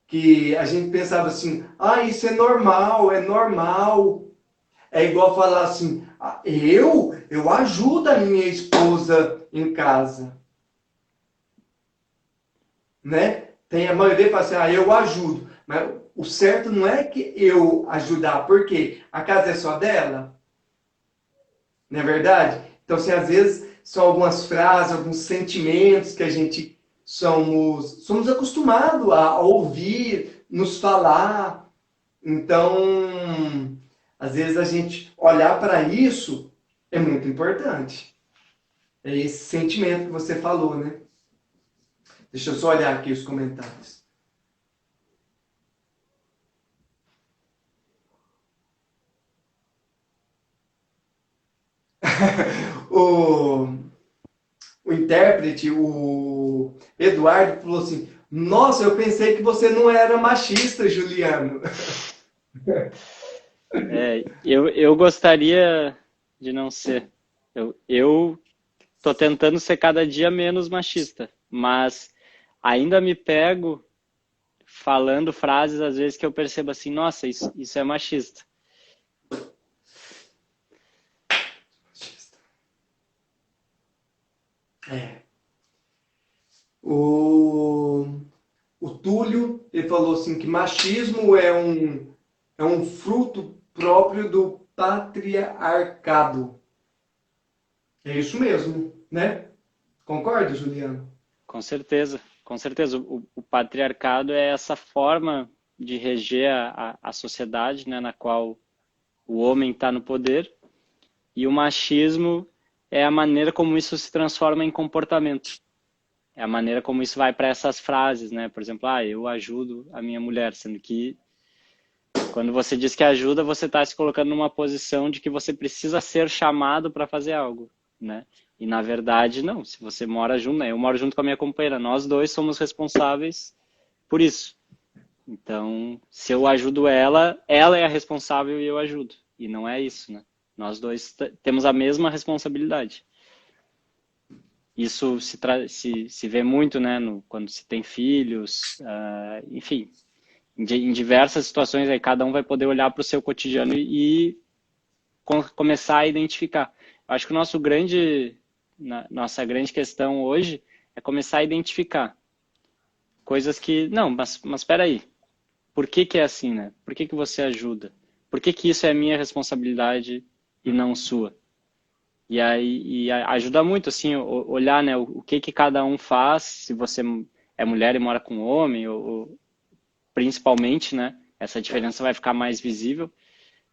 que a gente pensava assim, ah, isso é normal, é normal. É igual falar assim, ah, eu ajudo a minha esposa em casa, né? Tem a maioria que fala assim, ah, eu ajudo. Mas o certo não é que eu ajudar, porque a casa é só dela, não é verdade? Então, assim, às vezes são algumas frases, alguns sentimentos que a gente somos acostumados a ouvir, nos falar. Então, às vezes a gente olhar para isso é muito importante. É esse sentimento que você falou, né? Deixa eu só olhar aqui os comentários. o, o intérprete, o Eduardo, falou assim: Nossa, eu pensei que você não era machista, Juliano. Eu gostaria de não ser. Eu tô tentando ser cada dia menos machista, mas ainda me pego falando frases às vezes que eu percebo assim, nossa, isso é machista. É. O, o Túlio, ele falou assim que machismo é um fruto próprio do patriarcado. É isso mesmo, né? Concorda, Juliano? Com certeza, com certeza. O patriarcado é essa forma de reger a sociedade, né, na qual o homem está no poder, e o machismo é a maneira como isso se transforma em comportamento. É a maneira como isso vai para essas frases, né? Por exemplo, eu ajudo a minha mulher, sendo que quando você diz que ajuda, você está se colocando numa posição de que você precisa ser chamado para fazer algo, né? E na verdade, não. Se você mora junto, né? Eu moro junto com a minha companheira, nós dois somos responsáveis por isso. Então, se eu ajudo ela é a responsável e eu ajudo. E não é isso, né? Nós dois temos a mesma responsabilidade. Isso se vê muito, né, quando se tem filhos, enfim, em diversas situações, aí cada um vai poder olhar para o seu cotidiano e começar a identificar. Eu acho que nossa grande questão hoje é começar a identificar coisas que, não, mas espera aí, por que que é assim, né? Por que que você ajuda? Por que que isso é minha responsabilidade e não sua? E aí ajuda muito, assim, olhar, né, o que que cada um faz, se você é mulher e mora com homem, ou principalmente, né, essa diferença vai ficar mais visível.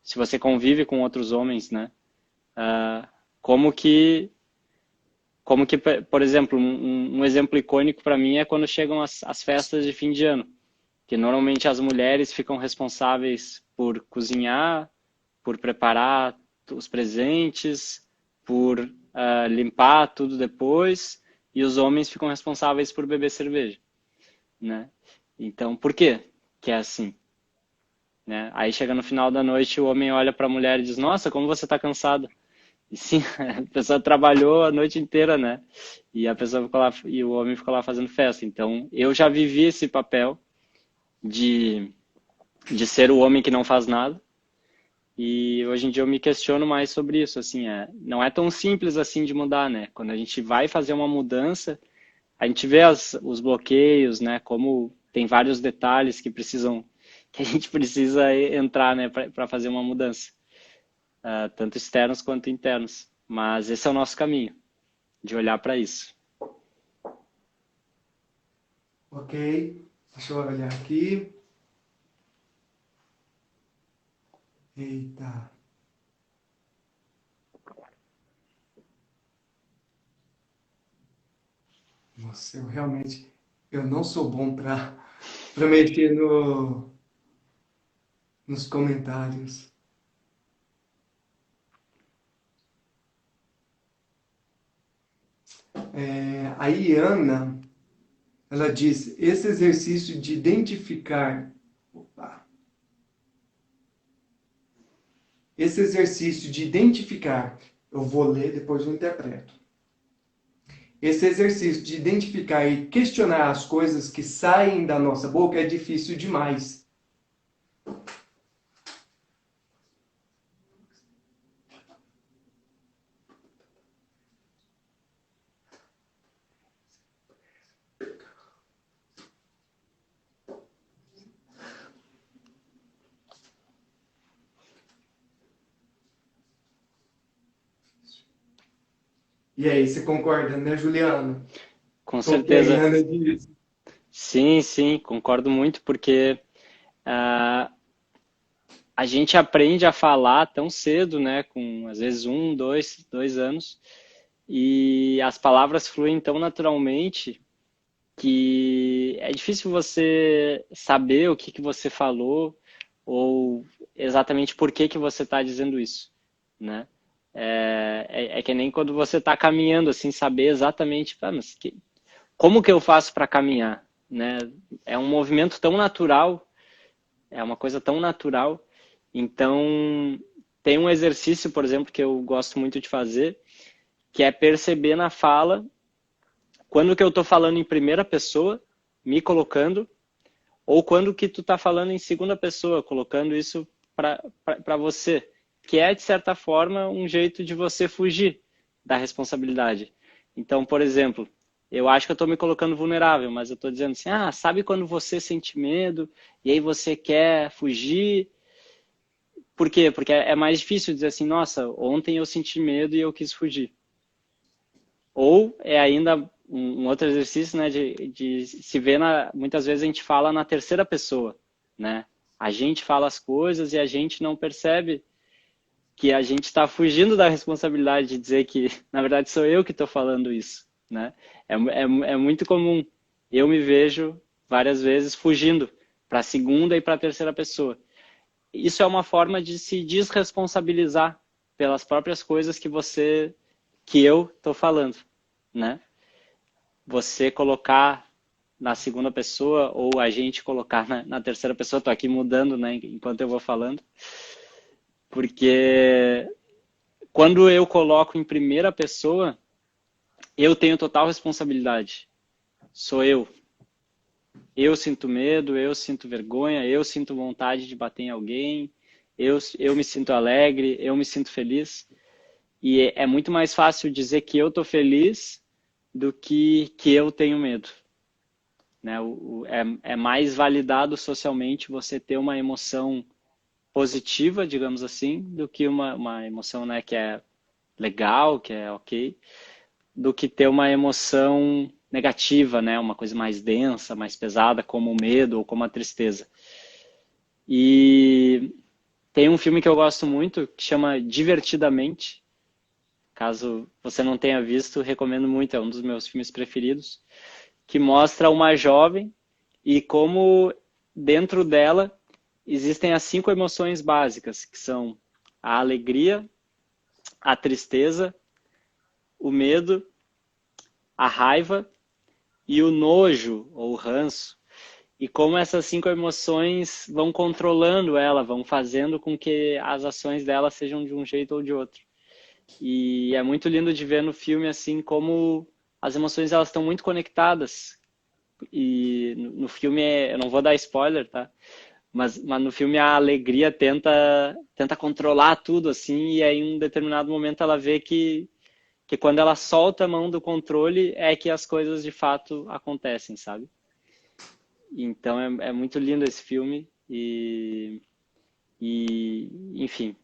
se você convive com outros homens, né? Como que, por exemplo, um exemplo icônico para mim é quando chegam as festas de fim de ano, que normalmente as mulheres ficam responsáveis por cozinhar, por preparar os presentes, por limpar tudo depois, e os homens ficam responsáveis por beber cerveja, né? Então, por quê que é assim? Né? Aí chega no final da noite, o homem olha para a mulher e diz: Nossa, como você está cansada. E sim, a pessoa trabalhou a noite inteira, né? E a pessoa ficou lá, e o homem ficou lá fazendo festa. Então, eu já vivi esse papel de ser o homem que não faz nada. E hoje em dia eu me questiono mais sobre isso, assim, não é tão simples assim de mudar, né? Quando a gente vai fazer uma mudança, a gente vê os bloqueios, né? Como tem vários detalhes que a gente precisa entrar, né? Para fazer uma mudança, tanto externos quanto internos. Mas esse é o nosso caminho, de olhar para isso. Ok, deixa eu olhar aqui. Eita. Nossa, eu não sou bom para mexer nos comentários. A Iana, ela diz, esse exercício de identificar, opa, esse exercício de identificar, eu vou ler, depois eu interpreto. Esse exercício de identificar e questionar as coisas que saem da nossa boca é difícil demais. E aí, você concorda, né, Juliano? Com Com o que a certeza. Iana disse? Sim, sim, concordo muito, porque ah, a gente aprende a falar tão cedo, né? Com às vezes 1, 2 anos, e as palavras fluem tão naturalmente que é difícil você saber o que que você falou ou exatamente por que que você está dizendo isso, né? É que nem quando você está caminhando, assim, saber exatamente, mas como que eu faço para caminhar, né? É um movimento tão natural, é uma coisa tão natural. Então, tem um exercício, por exemplo, que eu gosto muito de fazer, que é perceber na fala quando que eu estou falando em primeira pessoa, me colocando, ou quando que tu está falando em segunda pessoa, colocando isso para você, que é, de certa forma, um jeito de você fugir da responsabilidade. Então, por exemplo, eu acho que eu estou me colocando vulnerável, mas eu estou dizendo assim, sabe quando você sente medo e aí você quer fugir? Por quê? Porque é mais difícil dizer assim, nossa, ontem eu senti medo e eu quis fugir. Ou é ainda um outro exercício, né, de se ver muitas vezes a gente fala na terceira pessoa, né? A gente fala as coisas e a gente não percebe que a gente está fugindo da responsabilidade de dizer que, na verdade, sou eu que estou falando isso, né? É muito comum. Eu me vejo várias vezes fugindo para a segunda e para a terceira pessoa. Isso é uma forma de se desresponsabilizar pelas próprias coisas que eu estou falando, né? Você colocar na segunda pessoa ou a gente colocar na terceira pessoa. Estou aqui mudando, né, enquanto eu vou falando. Porque quando eu coloco em primeira pessoa, eu tenho total responsabilidade. Sou eu. Eu sinto medo, eu sinto vergonha, eu sinto vontade de bater em alguém, eu me sinto alegre, eu me sinto feliz. E é muito mais fácil dizer que eu estou feliz do que eu tenho medo. Né? É mais validado socialmente você ter uma emoção positiva, digamos assim, do que uma emoção, né, que é legal, que é ok, do que ter uma emoção negativa, né, uma coisa mais densa, mais pesada, como o medo ou como a tristeza. E Tem um filme que eu gosto muito que chama Divertidamente. Caso você não tenha visto, recomendo muito, é um dos meus filmes preferidos, que mostra uma jovem e como dentro dela existem as 5 emoções básicas, que são a alegria, a tristeza, o medo, a raiva e o nojo ou o ranço. E como essas 5 emoções vão controlando ela, vão fazendo com que as ações dela sejam de um jeito ou de outro. E é muito lindo de ver no filme assim como as emoções elas estão muito conectadas. E no filme, eu não vou dar spoiler, tá? Mas no filme a alegria tenta controlar tudo assim, e aí em um determinado momento ela vê que quando ela solta a mão do controle é que as coisas de fato acontecem, sabe? Então é muito lindo esse filme enfim,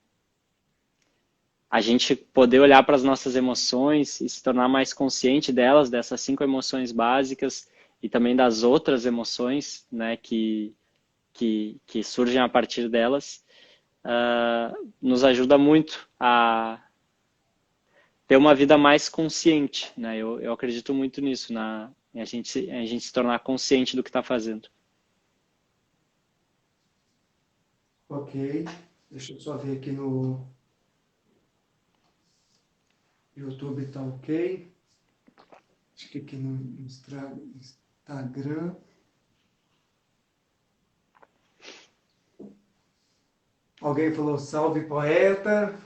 a gente poder olhar para as nossas emoções e se tornar mais consciente delas, dessas 5 emoções básicas e também das outras emoções, né, que surgem a partir delas, nos ajuda muito a ter uma vida mais consciente, né? Eu acredito muito nisso, em a gente se tornar consciente do que está fazendo. Ok. Deixa eu só ver aqui no YouTube tá ok. Acho que aqui no Instagram. Alguém falou salve poeta.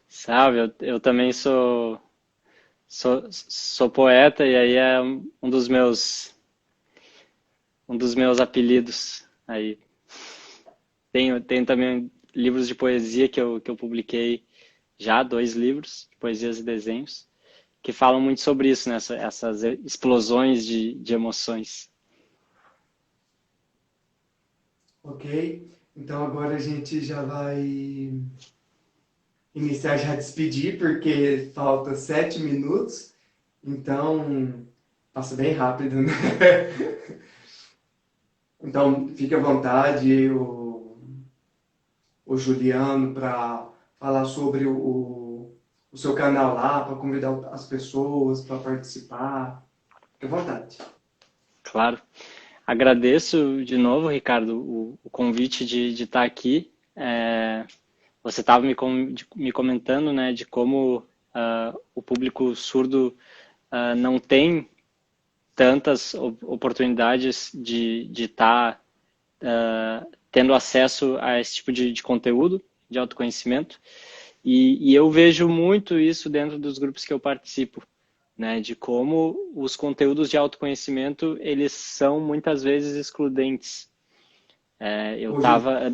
Sabe, eu também sou poeta e aí é um dos meus apelidos aí. Tenho também livros de poesia que eu publiquei já, 2 livros, de poesias e desenhos, que falam muito sobre isso, né? Essas explosões de emoções. Ok. Então agora a gente já vai iniciar já a despedir, porque falta 7 minutos. Então, passa bem rápido, né? Então, fique à vontade, o Juliano, para falar sobre o seu canal lá, para convidar as pessoas para participar. Fique à vontade. Claro. Agradeço de novo, Ricardo, o convite de estar aqui. Você estava me comentando, né, de como o público surdo não tem tantas oportunidades de estar tendo acesso a esse tipo de conteúdo, de autoconhecimento. E eu vejo muito isso dentro dos grupos que eu participo, né, de como os conteúdos de autoconhecimento, eles são muitas vezes excludentes. Eu Ô, Ju, estava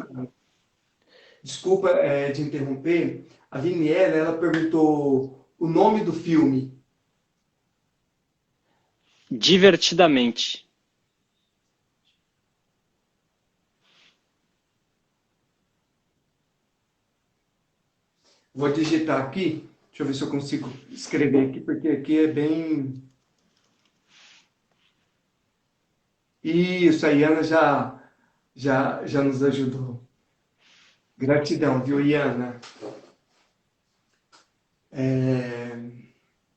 desculpa de interromper. A Viniela, ela perguntou o nome do filme. divertidamente. Vou digitar aqui. Deixa eu ver se eu consigo escrever aqui, porque aqui é bem. Isso, a Iana já nos ajudou. Gratidão, viu, Iana?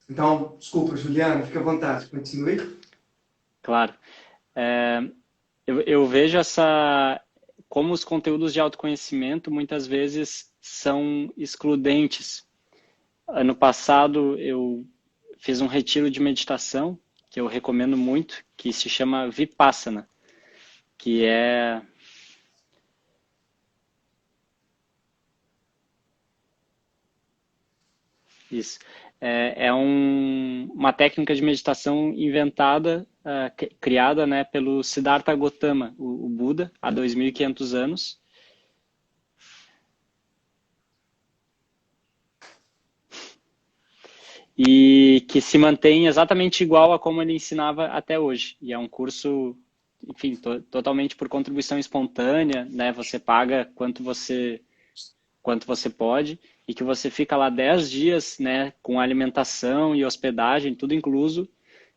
Então, desculpa, Juliana, fica à vontade, continue. Claro. Eu vejo como os conteúdos de autoconhecimento muitas vezes são excludentes. Ano passado eu fiz um retiro de meditação que eu recomendo muito, que se chama Vipassana, que é isso. Uma técnica de meditação inventada, criada, né, pelo Siddhartha Gautama, o Buda, há 2.500 anos. E que se mantém exatamente igual a como ele ensinava até hoje. E é um curso, enfim, totalmente por contribuição espontânea, né? Você paga quanto você pode e que você fica lá 10 dias, né, com alimentação e hospedagem, tudo incluso,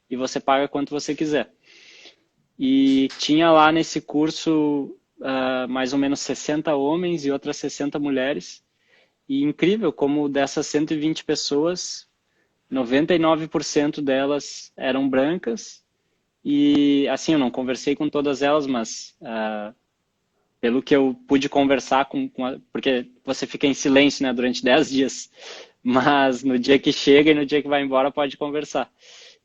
e você paga quanto você quiser. E tinha lá nesse curso mais ou menos 60 homens e outras 60 mulheres. E incrível como dessas 120 pessoas, 99% delas eram brancas. E assim, eu não conversei com todas elas, mas pelo que eu pude conversar porque você fica em silêncio, né, durante 10 dias, mas no dia que chega e no dia que vai embora pode conversar.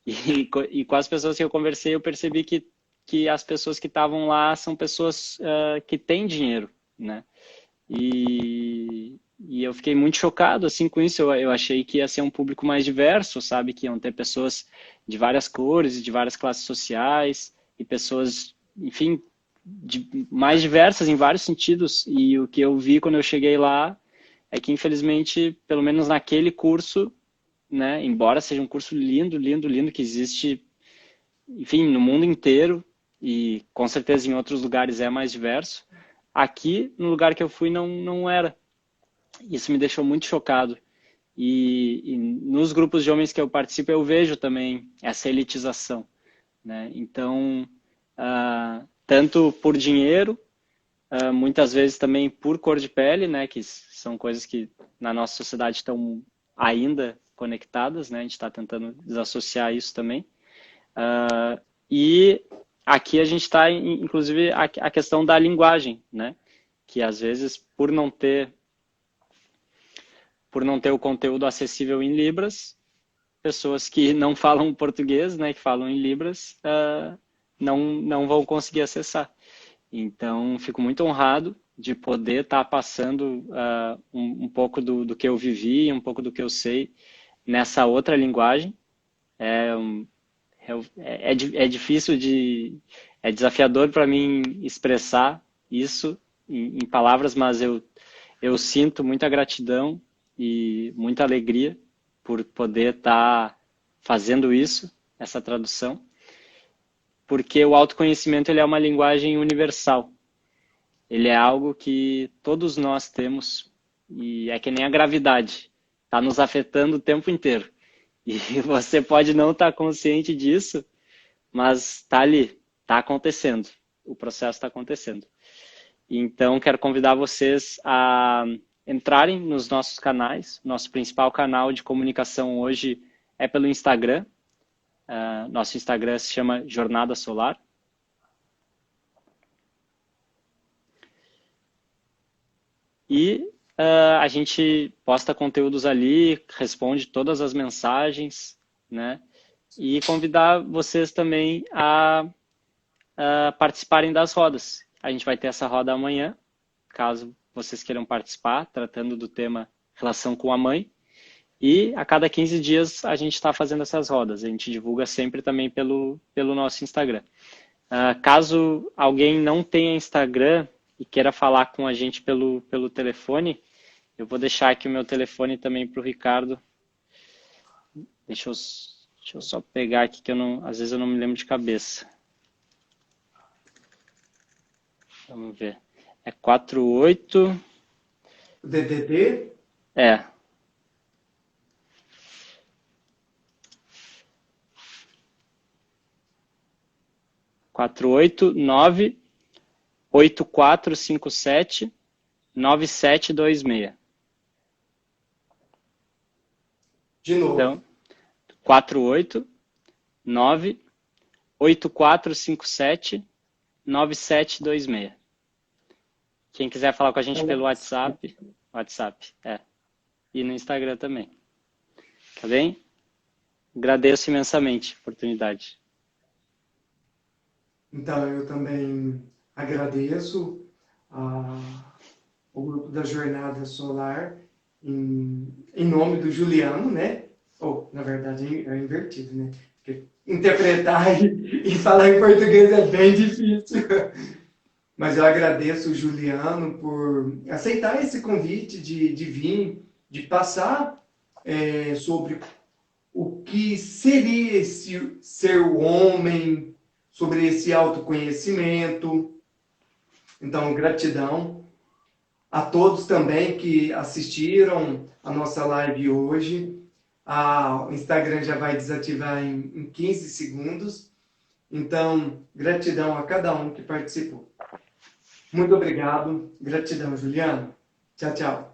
E com as pessoas que eu conversei, eu percebi que as pessoas que estavam lá são pessoas que têm dinheiro, né? E eu fiquei muito chocado assim com isso. Eu achei que ia ser um público mais diverso, sabe? Que iam ter pessoas de várias cores, de várias classes sociais e pessoas, enfim, mais diversas em vários sentidos. E o que eu vi quando eu cheguei lá é que, infelizmente, pelo menos naquele curso, né? Embora seja um curso lindo, lindo, lindo que existe, enfim, no mundo inteiro e com certeza em outros lugares é mais diverso. Aqui, no lugar que eu fui, não era. Isso me deixou muito chocado. E nos grupos de homens que eu participo, eu vejo também essa elitização, né? Então, tanto por dinheiro, muitas vezes também por cor de pele, né? Que são coisas que na nossa sociedade estão ainda conectadas, né? A gente está tentando desassociar isso também. E aqui a gente está, inclusive, a questão da linguagem, né? Que às vezes, por não ter o conteúdo acessível em Libras, pessoas que não falam português, né, que falam em Libras, não vão conseguir acessar. Então, fico muito honrado de poder estar passando um pouco do que eu vivi, um pouco do que eu sei nessa outra linguagem. É difícil é desafiador para mim expressar isso em palavras, mas eu sinto muita gratidão e muita alegria por poder estar fazendo isso, essa tradução, porque o autoconhecimento ele é uma linguagem universal. Ele é algo que todos nós temos e é que nem a gravidade, está nos afetando o tempo inteiro. E você pode não estar consciente disso, mas está ali, está acontecendo, o processo está acontecendo. Então, quero convidar vocês a entrarem nos nossos canais. Nosso principal canal de comunicação hoje é pelo Instagram. Nosso Instagram se chama Jornada Solar. E a gente posta conteúdos ali, responde todas as mensagens, né? E convidar vocês também a participarem das rodas. A gente vai ter essa roda amanhã, caso vocês queiram participar, tratando do tema relação com a mãe. E a cada 15 dias a gente está fazendo essas rodas. A gente divulga sempre também pelo nosso Instagram. Caso alguém não tenha Instagram e queira falar com a gente pelo telefone, eu vou deixar aqui o meu telefone também para o Ricardo. Deixa eu só pegar aqui que às vezes eu não me lembro de cabeça. Vamos ver. É 48... DDD? É. 489-8457-9726. De novo. Então, 489-8457-9726. Quem quiser falar com a gente pelo WhatsApp, e no Instagram também. Tá bem? Agradeço imensamente a oportunidade. Então, eu também agradeço o grupo da Jornada Solar em nome do Juliano, né? Ou, na verdade, é invertido, né? Porque interpretar e falar em português é bem difícil. Mas eu agradeço o Juliano por aceitar esse convite de vir, de passar sobre o que seria esse ser homem, sobre esse autoconhecimento. Então, gratidão a todos também que assistiram a nossa live hoje. O Instagram já vai desativar em 15 segundos. Então, gratidão a cada um que participou. Muito obrigado. Gratidão, Juliano. Tchau, tchau.